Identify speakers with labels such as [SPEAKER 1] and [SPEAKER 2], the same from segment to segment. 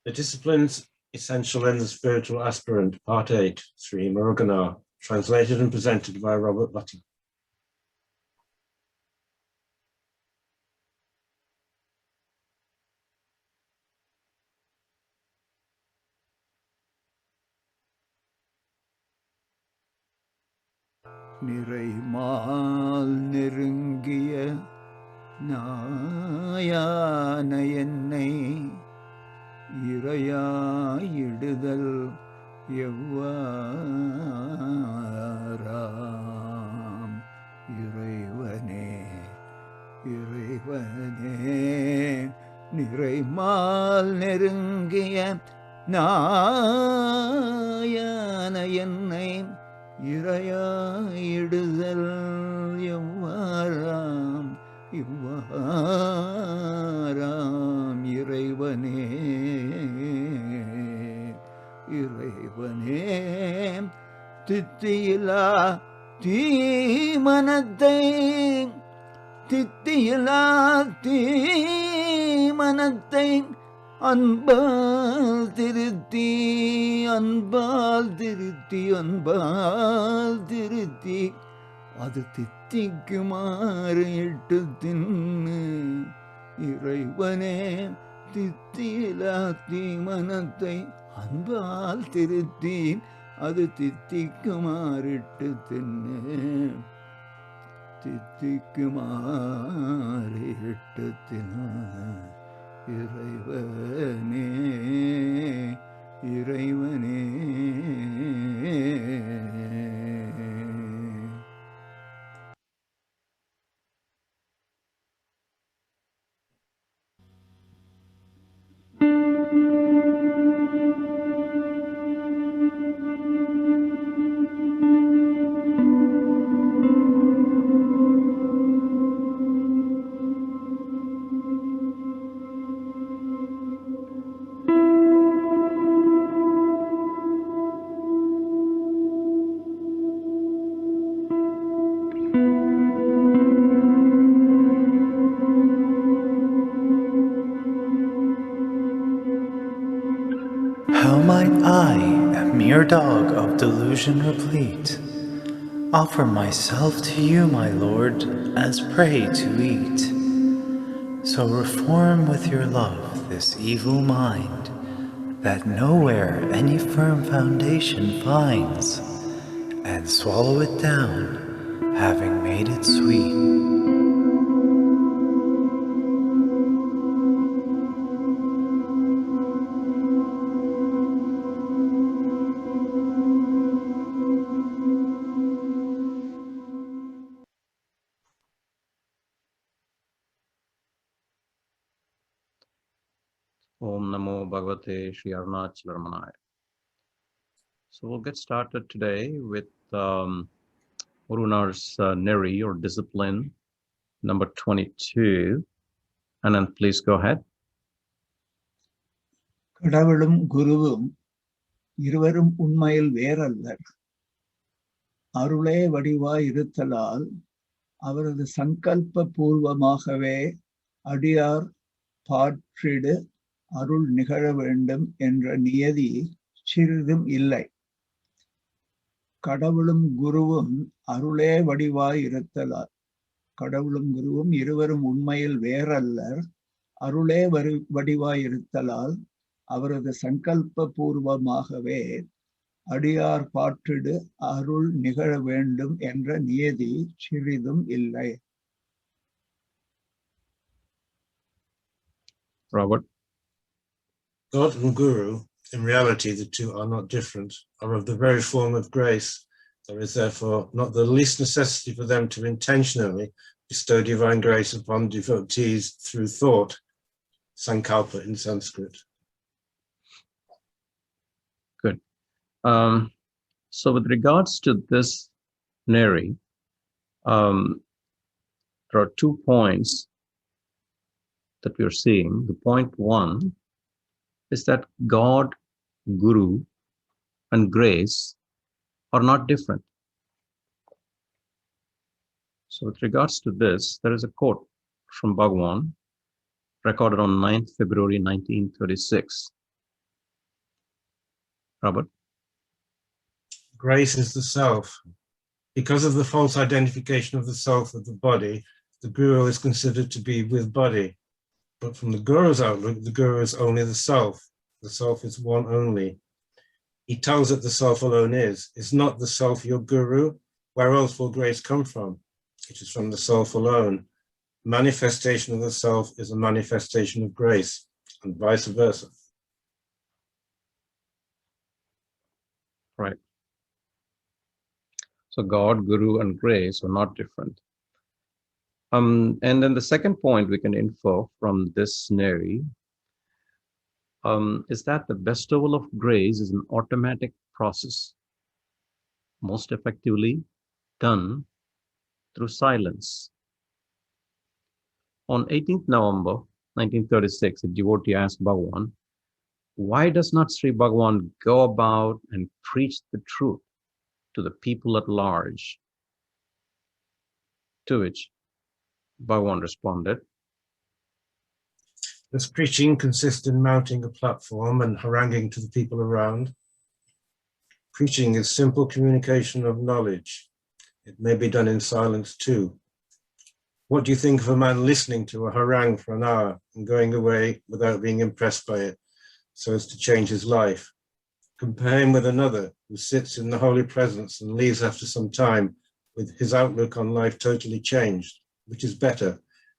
[SPEAKER 1] The Disciplines Essential in the Spiritual Aspirant, Part 8, Sri Muruganar, translated and presented by Robert Butler.
[SPEAKER 2] நிறைமால் நெருங்கிய நாயான என்னை இறையாயிடுதல் எவ்வாறாம் இறைவனே இறைவனே நிறைமால் நெருங்கிய நாயான என்னை இறையாயிடுதல் எவ்வாறாம் இவ்வாறாம் இறைவனே இறைவனே தித்தியிலா தீமனத்தை தித்தியிலா தீமனத்தை அன்பால் திருத்தி அன்பால் திருத்தி அன்பால் திருத்தி அது தித்திக்குமாறு இட்டு தின்னு இறைவனே தித்தியிலா தீமனத்தை அன்பால் திருத்தி அது தித்திக்குமாறிட்டு தின்னு தித்திக்குமாறு இட்டு தின்னு இறைவனே இறைவனே
[SPEAKER 3] How might I, a mere dog of delusion replete, offer myself to you, my Lord, as prey to eat? So reform with your love this evil mind, that nowhere any firm foundation finds, and swallow it down, having made it sweet.
[SPEAKER 1] Om Namo Bhagavate Sri Ramana. So we'll get started today with Muruganar's Neṟi, or discipline, number 22. And then please go ahead.
[SPEAKER 4] கடவுளும் குருவும் இருவரும் உண்மையில் வேறல்லர். அருளே வடிவாய் இருத்தலால் அவரது சங்கல்ப பூர்வமாகவே அடியார் பாற்றிடு அருள் நிகழ வேண்டும் என்ற நியதி சிறிதும் இல்லை. கடவுளும் குருவும் அருளே வடிவாய் இருத்தலால், கடவுளும் குருவும் இருவரும் உண்மையில் வேறல்லர். அருளே வடிவாய் இருத்தலால் அவரது சங்கல்ப பூர்வமாகவே அடியார் பாற்றிடு அருள் நிகழ வேண்டும் என்ற நியதி சிறிதும் இல்லை.
[SPEAKER 1] Robert.
[SPEAKER 5] God and Guru, in reality, the two are not different, are of the very form of grace. There is therefore not the least necessity for them to intentionally bestow divine grace upon devotees through thought, sankalpa in Sanskrit.
[SPEAKER 1] Good. So with regards to this Neṟi, there are 2 points that we are seeing. The point one is that God, Guru, and grace are not different. So with regards to this, there is a quote from Bhagavan recorded on 9th February 1936. Robert?
[SPEAKER 5] Grace is the self. Because of the false identification of the self with the body, the guru is considered to be with body. But from the guru's outlook, the guru is only the self. The self is one only. He tells that the self alone is. Is not the self your guru? Where else will grace come from? It is from the self alone. Manifestation of the self is a manifestation of grace, and vice versa.
[SPEAKER 1] Right. So God, Guru, and grace are not different. And then the second point we can infer from this Neṟi is that the bestowal of grace is an automatic process, most effectively done through silence. On 18th November 1936, a devotee asked Bhagavan, why does not Sri Bhagavan go about and preach the truth to the people at large? To which Bhagavan responded,
[SPEAKER 5] This preaching consists in mounting a platform and haranguing to the people around. Preaching is simple communication of knowledge. It may be done in silence too. What do you think of a man listening to a harangue for an hour and going away without being impressed by it so as to change his life? Compare him with another who sits in the holy presence and leaves after some time with his outlook on life totally changed. Which is better,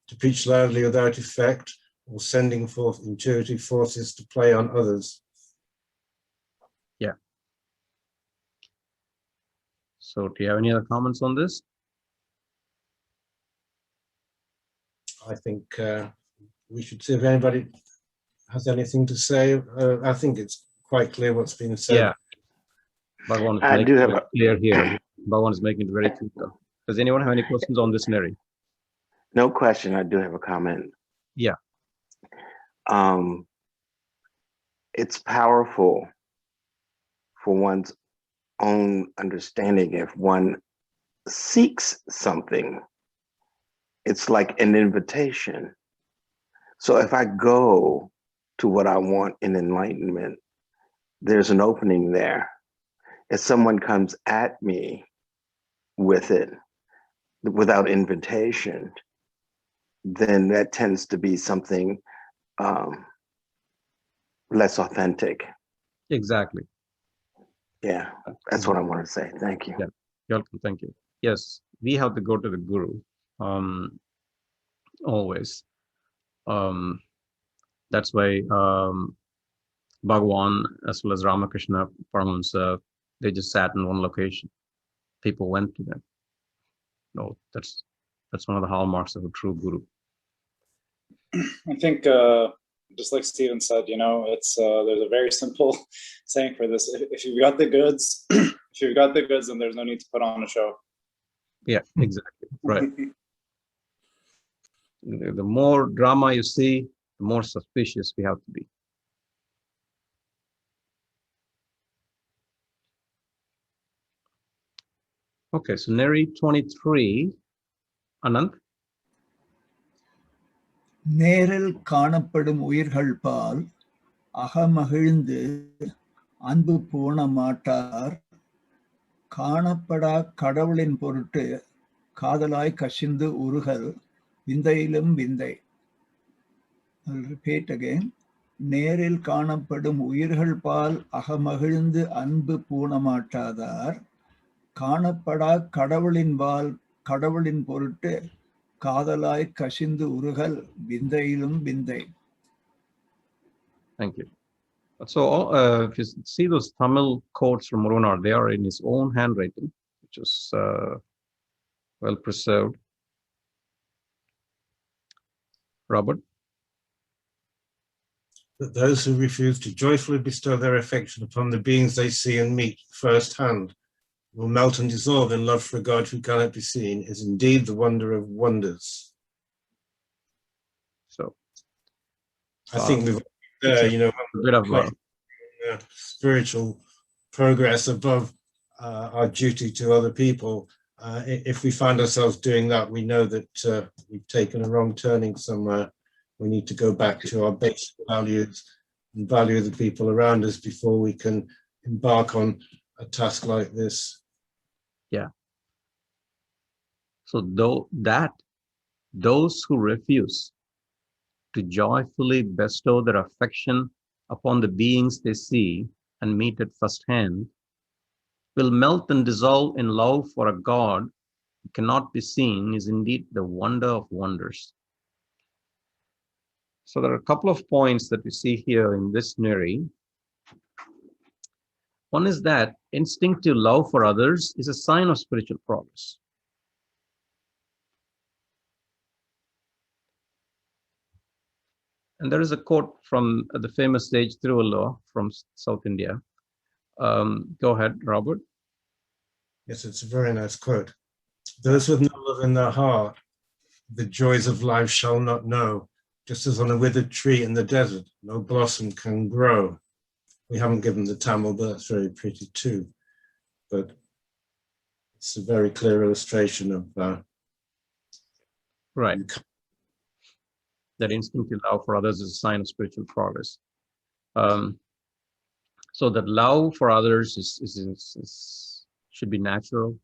[SPEAKER 5] to preach loudly without effect, or sending forth intuitive forces to play on others?
[SPEAKER 1] yeah. So do you have any other comments on this?
[SPEAKER 5] I think we should see if anybody has anything to say. I think it's quite clear what's been said.
[SPEAKER 1] Yeah. Bhagavan is
[SPEAKER 6] I
[SPEAKER 1] making
[SPEAKER 6] do have
[SPEAKER 1] it clear here. Bhagavan is making it very clear. Does anyone have any questions on this Neṟi?
[SPEAKER 6] no question. I do have a comment.
[SPEAKER 1] Yeah.
[SPEAKER 6] It's powerful for one's own understanding. If one seeks something, it's like an invitation. So if I go to what I want in enlightenment, there's an opening there. If someone comes at me with it without invitation, then that tends to be something less authentic.
[SPEAKER 1] Exactly.
[SPEAKER 6] Yeah, that's what I want to say. Thank you.
[SPEAKER 1] Yeah. You're welcome. Thank you. Yes, we have to go to the Guru always. That's why Bhagavan as well as Ramakrishna Paramahansa, they just sat in one location. People went to them. No, that's one of the hallmarks of a true Guru.
[SPEAKER 7] I think, just like Stephen said, it's there's a very simple saying for this: if you've got the goods, then there's no need to put on a show.
[SPEAKER 1] Yeah, exactly. Right. The more drama you see, the more suspicious we have to be. Okay, so Neṟi 23, Anand.
[SPEAKER 4] நேரில் காணப்படும் உயிர்கள் பால் அகமகிழ்ந்து அன்பு பூண மாட்டார் காணப்படா கடவுளின் பொருட்டு காதலாய் கசிந்து உருகல் விந்தையிலும் விந்தை. I'll repeat again. நேரில் காணப்படும் உயிர்கள் பால் அகமகிழ்ந்து அன்பு பூண மாட்டாதார் காணப்படா கடவுளின் பொருட்டு காதலாய் கசிந்து உருகல் விந்தையிலும் விந்தை.
[SPEAKER 1] Thank you. So if you see those Tamil quotes from Muruganar, they are in his own handwriting, which is well preserved. Robert?
[SPEAKER 5] That those who refuse to joyfully bestow their affection upon the beings they see and meet firsthand will melt and dissolve in love for a God who cannot be seen is indeed the wonder of wonders.
[SPEAKER 1] So
[SPEAKER 5] I think we've
[SPEAKER 1] a bit of
[SPEAKER 5] spiritual progress above our duty to other people. If we find ourselves doing that, we know that we've taken a wrong turning somewhere. We need to go back to our basic values and value the people around us before we can embark on a task like this.
[SPEAKER 1] So those who refuse to joyfully bestow their affection upon the beings they see and meet at first hand will melt and dissolve in love for a God who cannot be seen is indeed the wonder of wonders. So there are a couple of points that we see here in this Neṟi. One is that instinctive love for others is a sign of spiritual progress. And there is a quote from the famous sage Thiruvallur from South India. Go ahead, Robert.
[SPEAKER 5] Yes, it's a very nice quote. Those with no love in their heart, the joys of life shall not know. Just as on a withered tree in the desert, no blossom can grow. We haven't given the Tamil, but that's very pretty too. But it's a very clear illustration of
[SPEAKER 1] Right. That instinctive love for others is a sign of spiritual progress. So that love for others should be natural.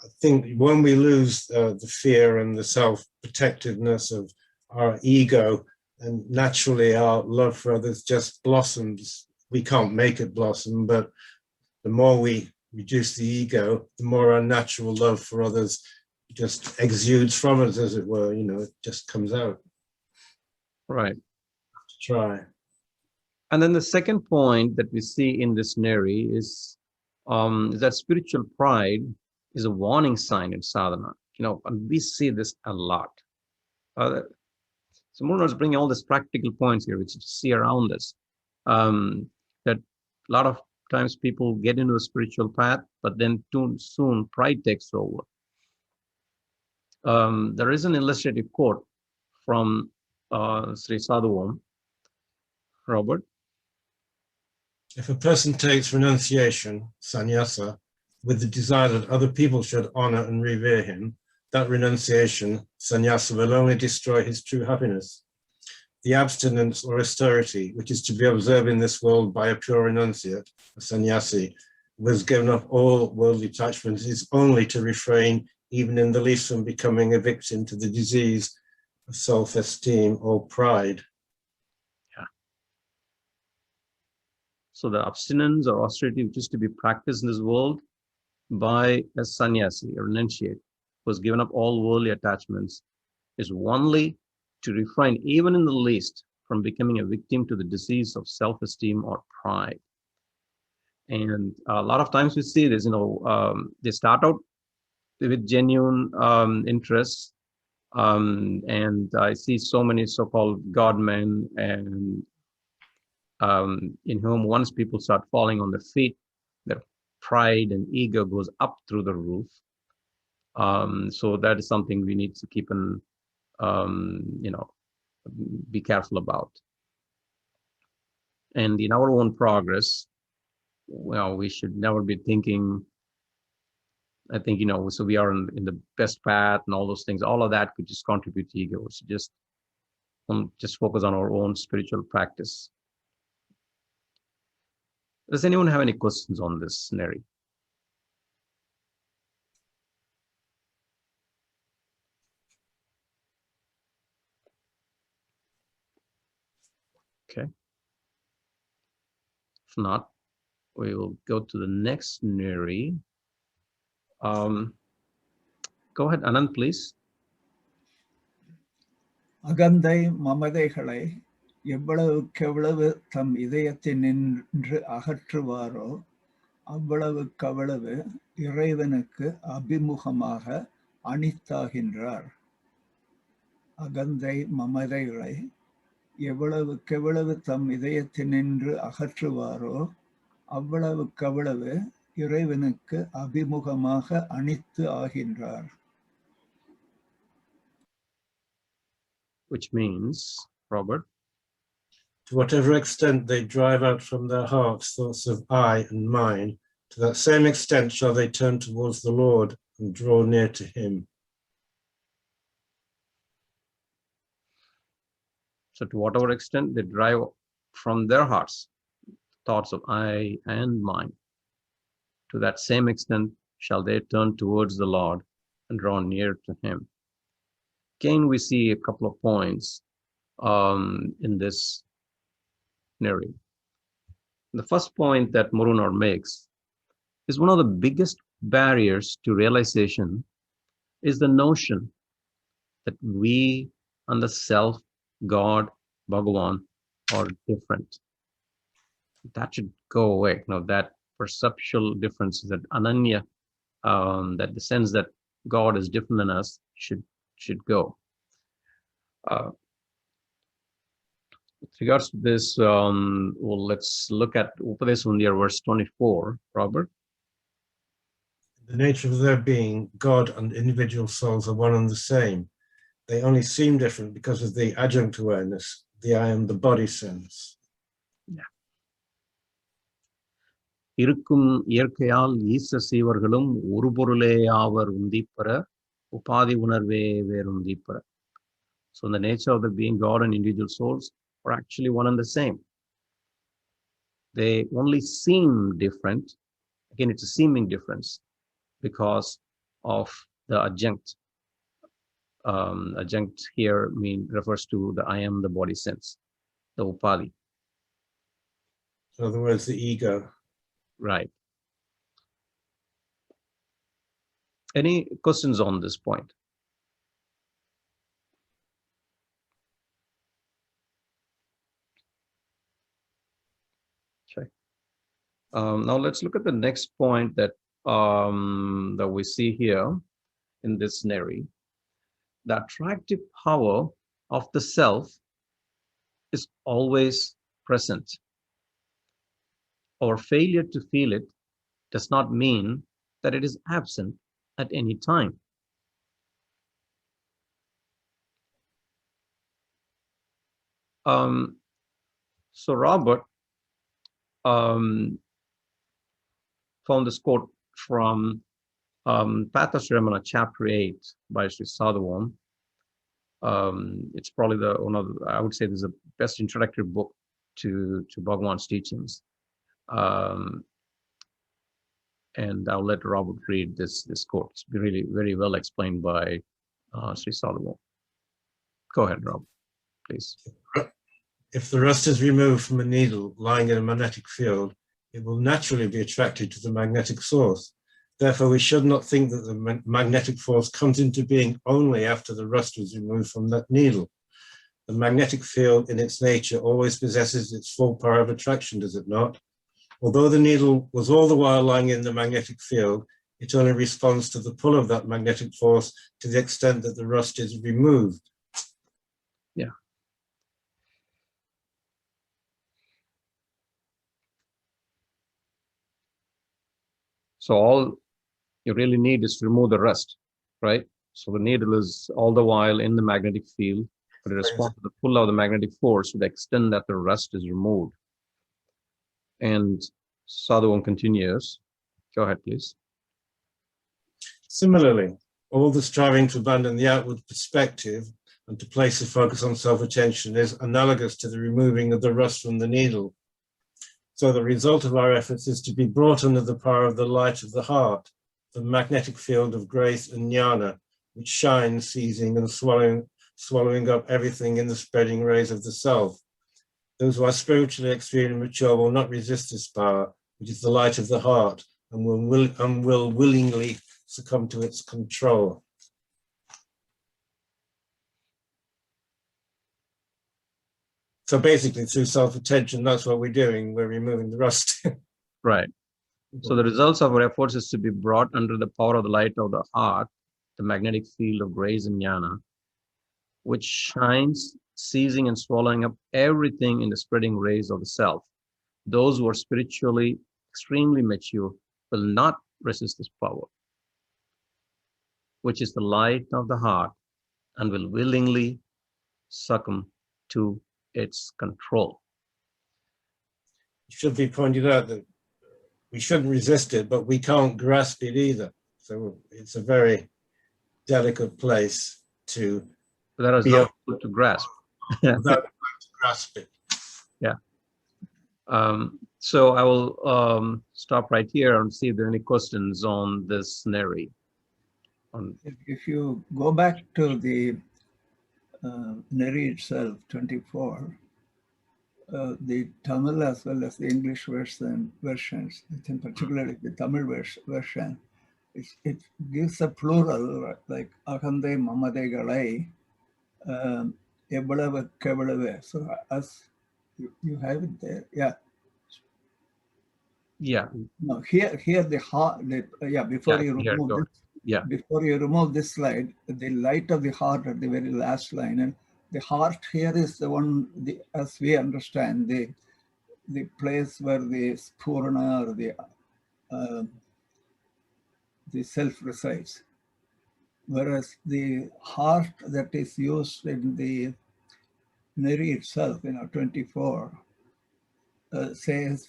[SPEAKER 5] I think when we lose the fear and the self-protectiveness of our ego, and naturally our love for others just blossoms. We can't make it blossom, but the more we reduce the ego, the more our natural love for others just exudes from us, as it were, you know, it just comes out.
[SPEAKER 1] Right.
[SPEAKER 5] Try.
[SPEAKER 1] And then the second point that we see in this Neṟi is that spiritual pride is a warning sign in sadhana. You know, and we see this a lot. So Muruganar is bringing all these practical points here, which you see around us. That a lot of times people get into a spiritual path, but then too soon pride takes over. There is an illustrative quote from Sri Sadhuvam. Robert?
[SPEAKER 5] If a person takes renunciation, sannyasa, with the desire that other people should honor and revere him, that renunciation, sannyasa, will only destroy his true happiness. The abstinence or austerity, which is to be observed in this world by a pure renunciate, a sannyasi, who has given up all worldly attachments, is only to refrain, even in the least, from becoming a victim to the disease of self-esteem or pride.
[SPEAKER 1] Yeah. So the abstinence or austerity, which is to be practiced in this world by a sannyasi, a renunciate, who has given up all worldly attachments, is only to refrain, even in the least, from becoming a victim to the disease of self-esteem or pride. And a lot of times we see this, you know, they start out with genuine interests, and I see so many so-called God-men, and in whom once people start falling on their feet, their pride and ego goes up through the roof. So that is something we need to keep in, you know, be careful about. And in our own progress, well, we should never be thinking, I think, you know, so we are in the best path and all those things. All of that could just contribute to ego. So just focus on our own spiritual practice. Does anyone have any questions on this, Neṟi? Okay. If not, we will go to the next Neṟi. Go ahead, Anand, please.
[SPEAKER 4] அகந்தை மமதைகளை எவ்வளவுக்கெவ்வளவு தம் இதயத்தினின்று அகற்றுவாரோ அவ்வளவுக்கவ்வளவு இறைவனுக்கு அபிமுகமாக அணித்தாகின்றார். அகந்தை மமதைகளை எவ்வளவுக்கெவ்வளவு தம் இதயத்தினின்று அகற்றுவாரோ அவ்வளவுக்கவ்வளவு இறைவனுக்கு அபிமுகமாக அணித்து ஆகின்றார்.
[SPEAKER 1] Which means, Robert?
[SPEAKER 5] To whatever extent they drive out from their hearts thoughts of I and mine, to that same extent shall they turn towards the Lord and draw near to him.
[SPEAKER 1] So to whatever extent they drive from their hearts, thoughts of I and mine. To that same extent shall they turn towards the Lord and draw near to him. Again, we see a couple of points in this Neṟi. The first point that Muruganar makes is one of the biggest barriers to realization is the notion that we and the self, God, Bhagavan are different. That should go away. Now, that perceptual difference, that ananya, that the sense that God is different than us should go. With regards to this, well, let's look at Upadesundiyar verse 24, Robert.
[SPEAKER 5] The nature of their being, God and individual souls are one and the same. They only seem different because of the adjunct awareness, the I am the body sense.
[SPEAKER 1] Yeah. இருக்கும் இயற்கையால் ஈச சீவர்களும் ஒரு பொருளே ஆவர் உந்திப்பெற உபாதி உணர்வே வேறுந்திப்பெற. So in the nature of the being, God and individual souls are actually one and the same. They only seem different. Again, it's a seeming difference because of the adjunct. Adjunct here refers to the I am the body sense, the upadi.
[SPEAKER 5] In other words, the ego.
[SPEAKER 1] Right. Any questions on this point? Okay. Now let's look at the next point that that we see here in this Neṟi. The attractive power of the self is always present. Our failure to feel it does not mean that it is absent at any time. So Robert found this quote from Path of Sri Ramana, chapter 8 by Sri Sadhuvam. It's probably I would say this is the best introductory book to Bhagavan's teachings. And I'll let Robert read this quote. It's really very well explained by Sri Sadhuvam. Go ahead, Robert, please.
[SPEAKER 5] If the rust is removed from a needle lying in a magnetic field, it will naturally be attracted to the magnetic source. Therefore, we should not think that the magnetic force comes into being only after the rust is removed from that needle. The magnetic field in its nature always possesses its full power of attraction, does it not? Although the needle was all the while lying in the magnetic field, it only responds to the pull of that magnetic force to the extent that the rust is removed.
[SPEAKER 1] Yeah. So all you really need is to remove the rust, right? So the needle is all the while in the magnetic field, but it responds to the pull of the magnetic force to the extent that the rust is removed. And Sadhuvam continues. Go ahead, please.
[SPEAKER 5] Similarly, all the striving to abandon the outward perspective and to place the focus on self-attention is analogous to the removing of the rust from the needle. So the result of our efforts is to be brought under the power of the light of the heart, the magnetic field of grace and jnana, which shines, seizing and swallowing up everything in the spreading rays of the self. Those who are spiritually extreme and mature will not resist this power, which is the light of the heart, and will willingly succumb to its control. So basically, through self-attention, that's what we're doing. We're removing the rust.
[SPEAKER 1] Right. So the results of our efforts is to be brought under the power of the light of the heart, the magnetic field of grace and jnana, which shines, seizing and swallowing up everything in the spreading rays of the self. Those who are spiritually extremely mature will not resist this power, which is the light of the heart, and will willingly succumb to its control.
[SPEAKER 5] It should be pointed out that we shouldn't resist it, but we can't grasp it either. So it's a very delicate place to
[SPEAKER 1] That is not good to grasp.
[SPEAKER 5] without to grasp it.
[SPEAKER 1] Yeah. So I will stop right here and see if there are any questions on this Neṟi.
[SPEAKER 4] If you go back to the Neṟi itself, 24, the Tamil as well as the English versions, in particularly the Tamil version, it gives a plural like Ahande Mamadegalai, Ebalava Kebalave. So as you have it there, yeah.
[SPEAKER 1] Yeah.
[SPEAKER 4] No, here the heart. Before you remove this, before you remove this slide, the light of the heart at the very last line, and the heart here is the one, as we understand, the place where the spurna or the self resides. Whereas the heart that is used in the Neṟi itself, 24, says,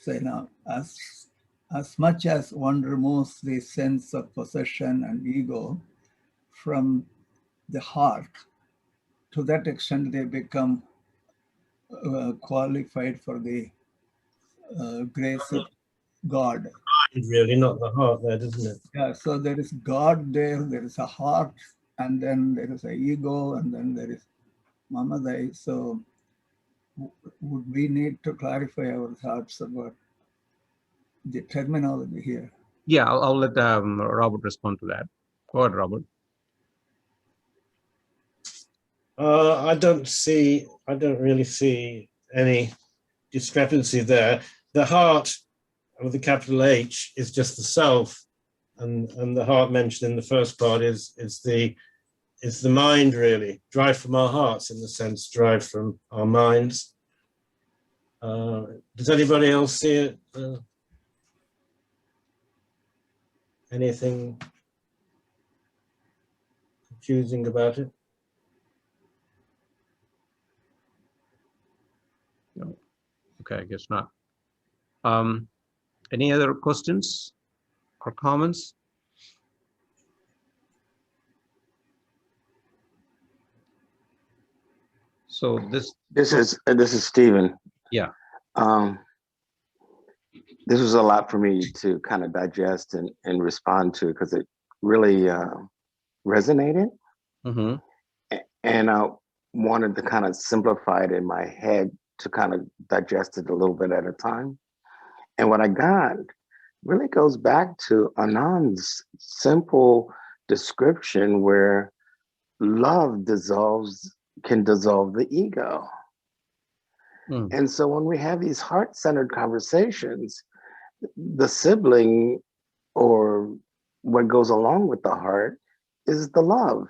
[SPEAKER 4] as much as one removes the sense of possession and ego from the heart, to that extent they become qualified for the grace of God.
[SPEAKER 5] Really, not the heart there, doesn't it?
[SPEAKER 4] Yeah, so there is God there is a heart, and then there is an ego, and then there is Mamadai. So would we need to clarify our thoughts about the terminology here?
[SPEAKER 1] Yeah, I'll let Robert respond to that. Go ahead, Robert.
[SPEAKER 5] I don't really see any discrepancy there. The heart with the capital H is just the self, and the heart mentioned in the first part is the mind, really, drive from our hearts, in the sense, drive from our minds. Does anybody else see it? Anything confusing about it?
[SPEAKER 1] No. Okay, I guess not. Any other questions or comments? So this
[SPEAKER 6] is Stephen.
[SPEAKER 1] Yeah.
[SPEAKER 6] This was a lot for me to kind of digest and respond to, because it really resonated.
[SPEAKER 1] Mm-hmm.
[SPEAKER 6] And I wanted to kind of simplify it in my head to kind of digest it a little bit at a time. And what I got really goes back to Anand's simple description where love can dissolve the ego. And so when we have these heart-centered conversations, the sibling, or what goes along with the heart, is the love.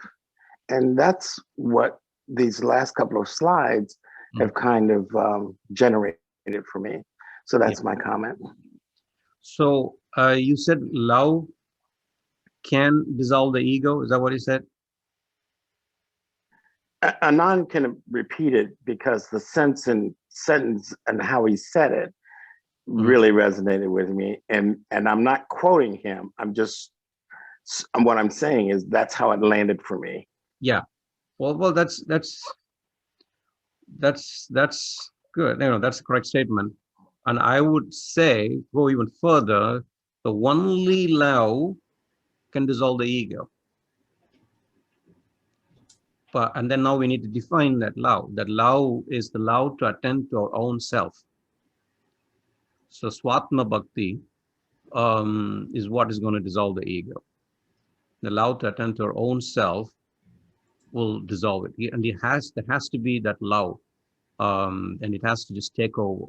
[SPEAKER 6] And that's what these last couple of slides have kind of generated for me. So that's my comment.
[SPEAKER 1] So you said love can dissolve the ego. Is that what you said?
[SPEAKER 6] Anand can repeat it, because the sense and sentence and how he said it really resonated with me. And I'm not quoting him. What I'm saying is that's how it landed for me.
[SPEAKER 1] Yeah. Well, that's good. That's the correct statement. And I would say, go even further, the only love can dissolve the ego. And then now we need to define that love. That love is the love to attend to our own self. So Swatma Bhakti is what is going to dissolve the ego. The love to attend to our own self will dissolve it. And there has to be that love. And it has to just take over.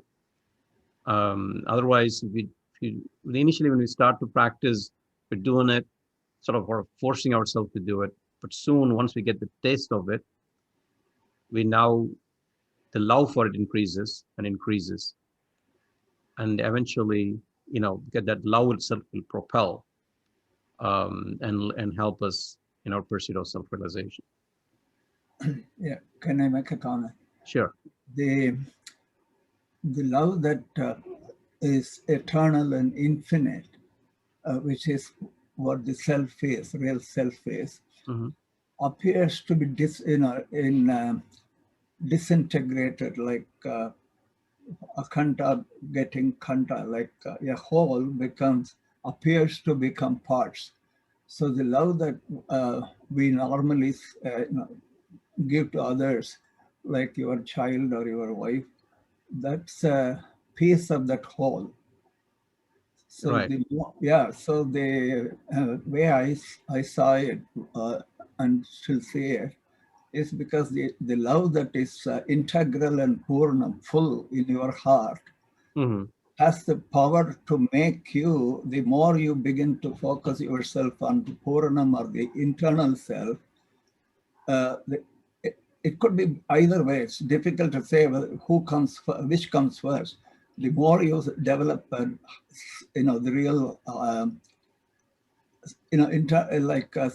[SPEAKER 1] Otherwise, initially when we start to practice, we're doing it, sort of forcing ourselves to do it. But soon, once we get the taste of it, the love for it increases and increases. And eventually, get that love itself will propel and help us in our pursuit of self-realization.
[SPEAKER 4] Yeah, can I make a comment?
[SPEAKER 1] Sure.
[SPEAKER 4] The love that is eternal and infinite, which is what the self is, real self is, appears to be disintegrated, like khanda getting khanda, like a whole appears to become parts. So the love that we normally give to others, like your child or your wife, that's a piece of that whole. So
[SPEAKER 1] Right.
[SPEAKER 4] so the way I saw it and still see it is because the love that is integral and purna, full in your heart,
[SPEAKER 1] Mm-hmm.
[SPEAKER 4] has the power to make you, the more you begin to focus yourself on the Puranam or the internal self, it could be either way. It's difficult to say which comes first. The more you develop, the real,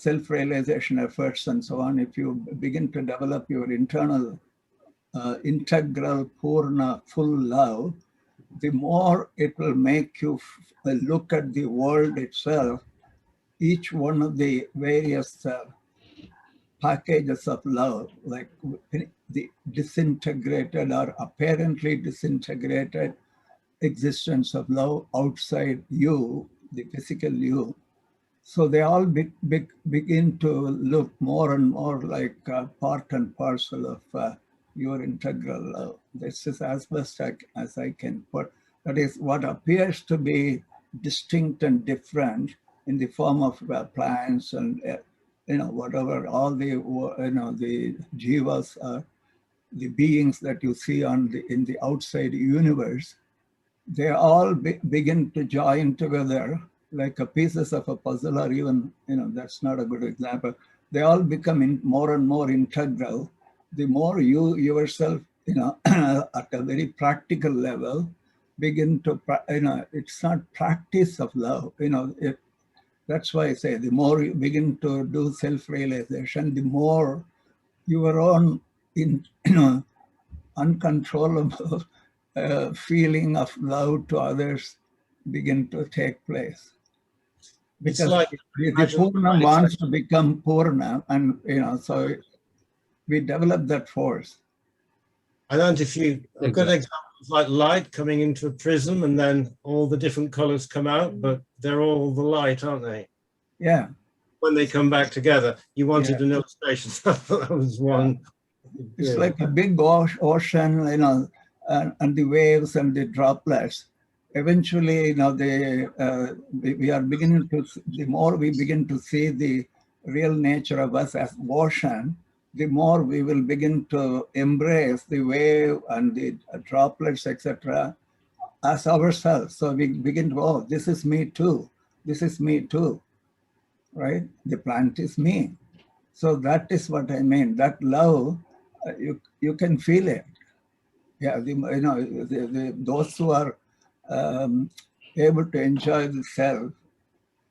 [SPEAKER 4] self-realization efforts and so on, if you begin to develop your internal, integral, Purna, full love, the more it will make you look at the world itself, each one of the various packages of love, like the disintegrated or apparently disintegrated existence of love outside you, the physical you. So they all begin to look more and more like part and parcel of your integral love. This is as best as I can put. That is what appears to be distinct and different in the form of plants and whatever, all the the jivas, the beings that you see in the outside universe. They all begin to join together like a pieces of a puzzle, or even, that's not a good example. They all become more and more integral. The more you yourself, at a very practical level, begin to, it's not practice of love, that's why I say the more you begin to do self-realization, the more your own, uncontrollable feeling of love to others begin to take place.
[SPEAKER 5] It's
[SPEAKER 4] Because
[SPEAKER 5] like
[SPEAKER 4] the Purna wants to become Purna, and so we develop that force.
[SPEAKER 5] I don't know if you, a good example is like light coming into a prism and then all the different colors come out, but they're all the light, aren't they?
[SPEAKER 4] Yeah.
[SPEAKER 5] When they come back together, you wanted an illustration. So that was one.
[SPEAKER 4] It's like a big ocean, and the waves and the droplets. Eventually, we are beginning to, the more we begin to see the real nature of us as ocean, the more we will begin to embrace the wave and the droplets, etc., as ourselves. So we begin to, oh, this is me too. This is me too, right? The plant is me. So that is what I mean. That love, you can feel it. Yeah, those who are able to enjoy the self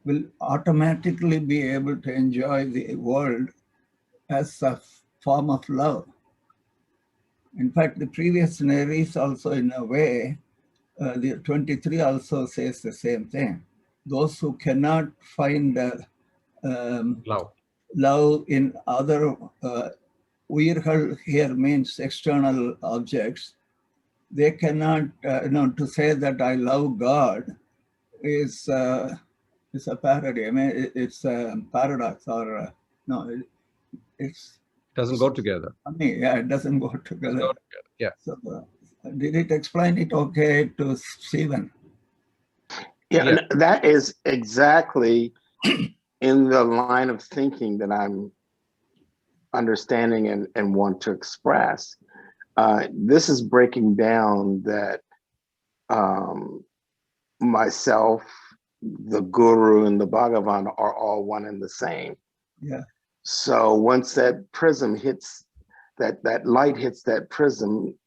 [SPEAKER 4] will automatically be able to enjoy the world as a form of love. In fact, the previous neṟis also, in a way, the 23 also says the same thing. Those who cannot find love in other uyirgal here means external objects. They cannot, to say that I love God is a parody. I mean, it's a paradox, or no, it's
[SPEAKER 1] doesn't go together.
[SPEAKER 4] Funny, yeah, it doesn't go together.
[SPEAKER 1] Yeah.
[SPEAKER 4] So, did it explain it okay to Stephen?
[SPEAKER 6] Yeah, that is exactly in the line of thinking that I'm understanding and want to express. This is breaking down that myself, the guru, and the Bhagavan are all one and the same.
[SPEAKER 4] Yeah.
[SPEAKER 6] So once that prism hits, that light hits that prism,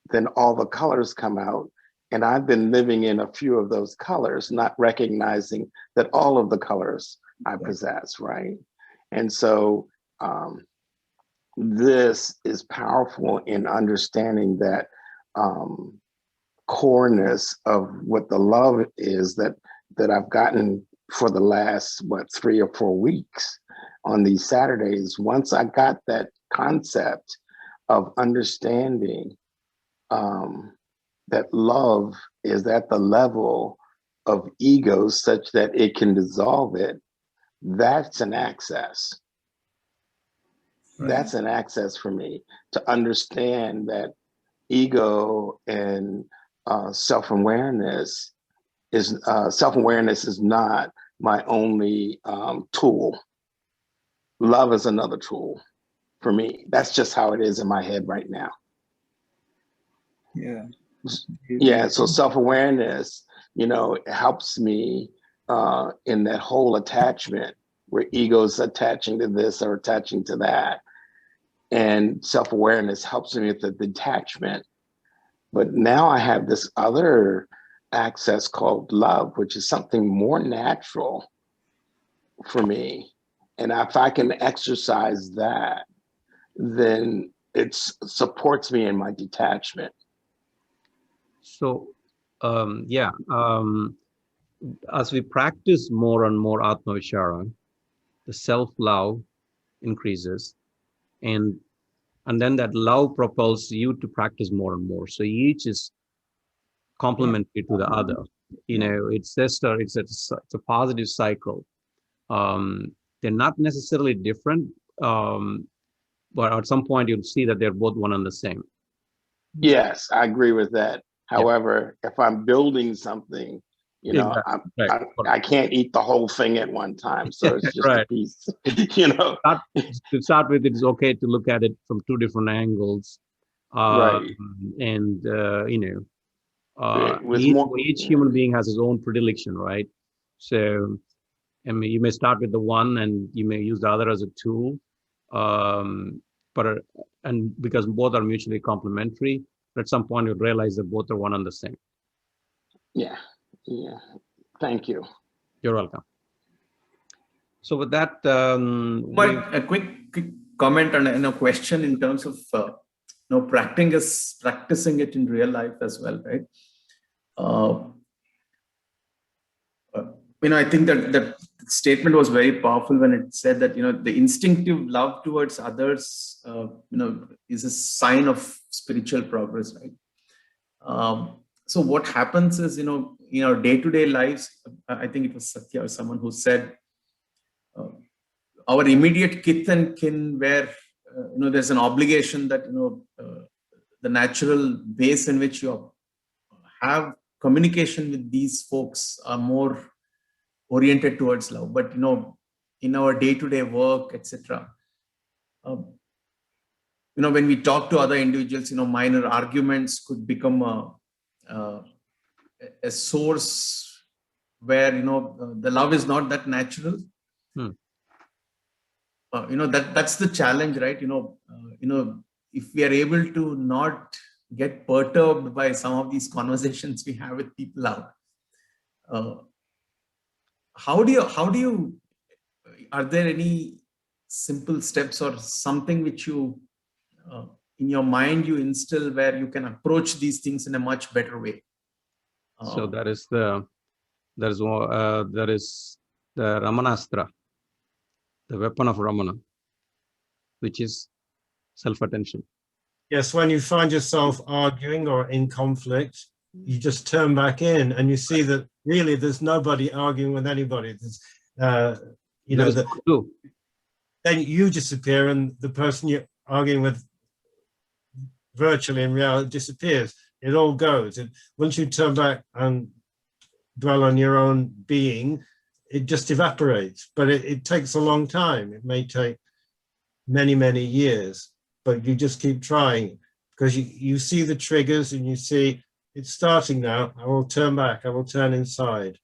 [SPEAKER 6] then all the colors come out. And I've been living in a few of those colors, not recognizing that all of the colors I possess, right? And so this is powerful in understanding that coreness of what the love is that I've gotten for the last, 3 or 4 weeks on these Saturdays. Once I got that concept of understanding that love is at the level of ego such that it can dissolve it, that's an access.
[SPEAKER 1] Right.
[SPEAKER 6] That's an access for me to understand that ego and self-awareness is not my only tool. Love is another tool for me. That's just how it is in my head right now.
[SPEAKER 4] Yeah.
[SPEAKER 6] Yeah, so self-awareness, helps me in that whole attachment where ego's attaching to this or attaching to that. And self-awareness helps me with the detachment. But now I have this other access called love, which is something more natural for me. And if I can exercise that, then it supports me in my detachment.
[SPEAKER 1] So, as we practice more and more Atma Vichara, the self-love increases, and then that love propels you to practice more and more. So each is complementary to the other. It's just it's a positive cycle. They're not necessarily different, but at some point you'll see that they're both one and the same.
[SPEAKER 6] Yes, I agree with that. However, if I'm building something,
[SPEAKER 1] Exactly.
[SPEAKER 6] I can't eat the whole thing at one time. So it's just
[SPEAKER 1] Right.
[SPEAKER 6] a piece,
[SPEAKER 1] To start with, it's okay to look at it from two different angles.
[SPEAKER 6] Right.
[SPEAKER 1] And,
[SPEAKER 6] With
[SPEAKER 1] each human being has his own predilection, right? So, I mean, you may start with the one and you may use the other as a tool. And because both are mutually complementary, at some point you'll realize that both are one and the same.
[SPEAKER 6] Yeah. Thank you.
[SPEAKER 1] You're welcome. So with that,
[SPEAKER 8] a quick comment and a question in terms of practicing it in real life as well, right? I think that statement was very powerful when it said that the instinctive love towards others is a sign of spiritual progress, right? So what happens is in our day-to-day lives, I think it was Satya or someone who said our immediate kith and kin, where there's an obligation that the natural base in which you have communication with these folks are more oriented towards love. But in our day-to-day work, etc., when we talk to other individuals, minor arguments could become a source where the love is not that natural. That's the challenge, right? If we are able to not get perturbed by some of these conversations we have with people out, how do you are there any simple steps or something which you in your mind you instill where you can approach these things in a much better way?
[SPEAKER 1] So that is the Ramanastra, the weapon of Ramana, which is self-attention.
[SPEAKER 5] Yes, when you find yourself arguing or in conflict, you just turn back in and you see that really there's nobody arguing with anybody. Then you disappear and the person you're arguing with virtually in reality disappears. It all goes. And once you turn back and dwell on your own being, it just evaporates. But it takes a long time. It may take many, many years, but you just keep trying because you see the triggers and you see it's starting now. I will turn back. I will turn inside.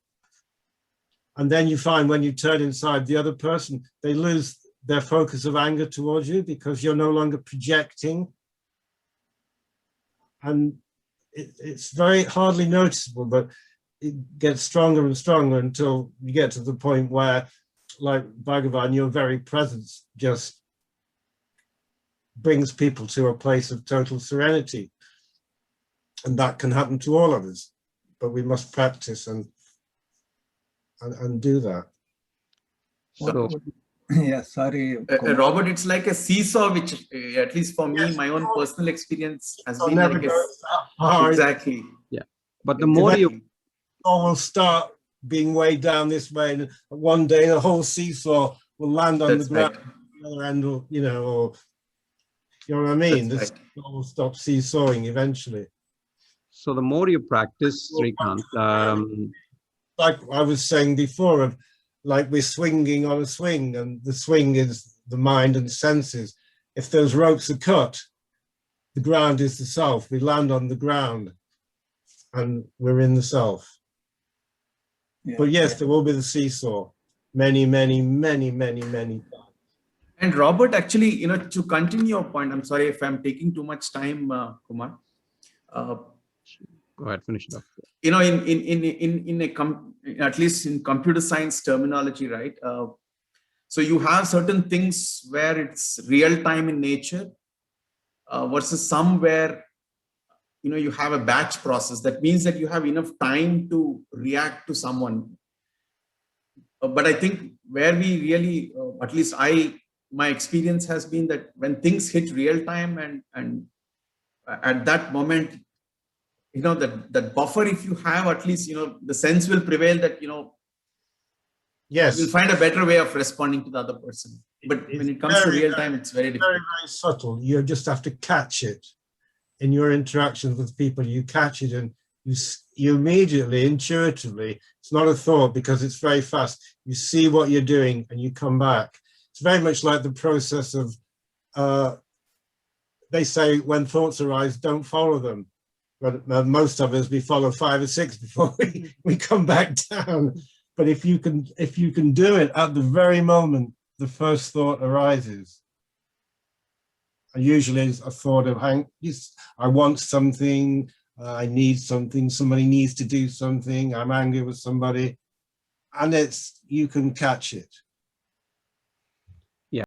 [SPEAKER 5] And then you find when you turn inside, the other person, they lose their focus of anger towards you because you're no longer projecting. And it's very hardly noticeable, but it gets stronger and stronger until you get to the point where, like Bhagavan, your very presence just brings people to a place of total serenity. And that can happen to all of us, but we must practice and do that.
[SPEAKER 1] So,
[SPEAKER 4] yeah, sorry.
[SPEAKER 8] Robert, it's like a seesaw, which at least for me, my own personal experience has been like
[SPEAKER 5] hard.
[SPEAKER 8] exactly.
[SPEAKER 1] But the more you,
[SPEAKER 5] or will start being weighed down this way, and one day the whole seesaw will land on
[SPEAKER 8] That's
[SPEAKER 5] the ground.
[SPEAKER 8] right.
[SPEAKER 5] The other end will, you know, or you know what I mean?
[SPEAKER 8] That's
[SPEAKER 5] The
[SPEAKER 8] right.
[SPEAKER 5] seesaw will stop seesawing eventually.
[SPEAKER 1] so the more you practice, Srikant,
[SPEAKER 5] Like I was saying before, of like we're swinging on a swing, and the swing is the mind and senses. If those ropes are cut, the ground is the self. We land on the ground, and we're in the self.
[SPEAKER 4] Yeah.
[SPEAKER 5] But yes, there will be the seesaw, many, many, many, many, many times.
[SPEAKER 8] And Robert, actually, you know, to continue your point, I'm sorry if I'm taking too much time, Kumar.
[SPEAKER 1] go ahead, finish it up.
[SPEAKER 8] You know, at least in computer science terminology, right? So you have certain things where it's real time in nature versus some where, you know, you have a batch process. That means that you have enough time to react to someone. But I think where we really, at least my experience has been that when things hit real time and at that moment, you know, that buffer, if you have, at least, you know, the sense will prevail that, you know,
[SPEAKER 5] Yes.
[SPEAKER 8] you'll find a better way of responding to the other person. But when it comes to real time, it's very difficult.
[SPEAKER 5] Very, very subtle. You just have to catch it in your interactions with people. You catch it, and you immediately, intuitively, it's not a thought because it's very fast. You see what you're doing and you come back. It's very much like the process of, they say when thoughts arise, don't follow them. But most of us, we follow 5 or 6 before we come back down. But if you can do it at the very moment the first thought arises, and usually it's a thought of, I want something, I need something, somebody needs to do something, I'm angry with somebody, and you can catch it.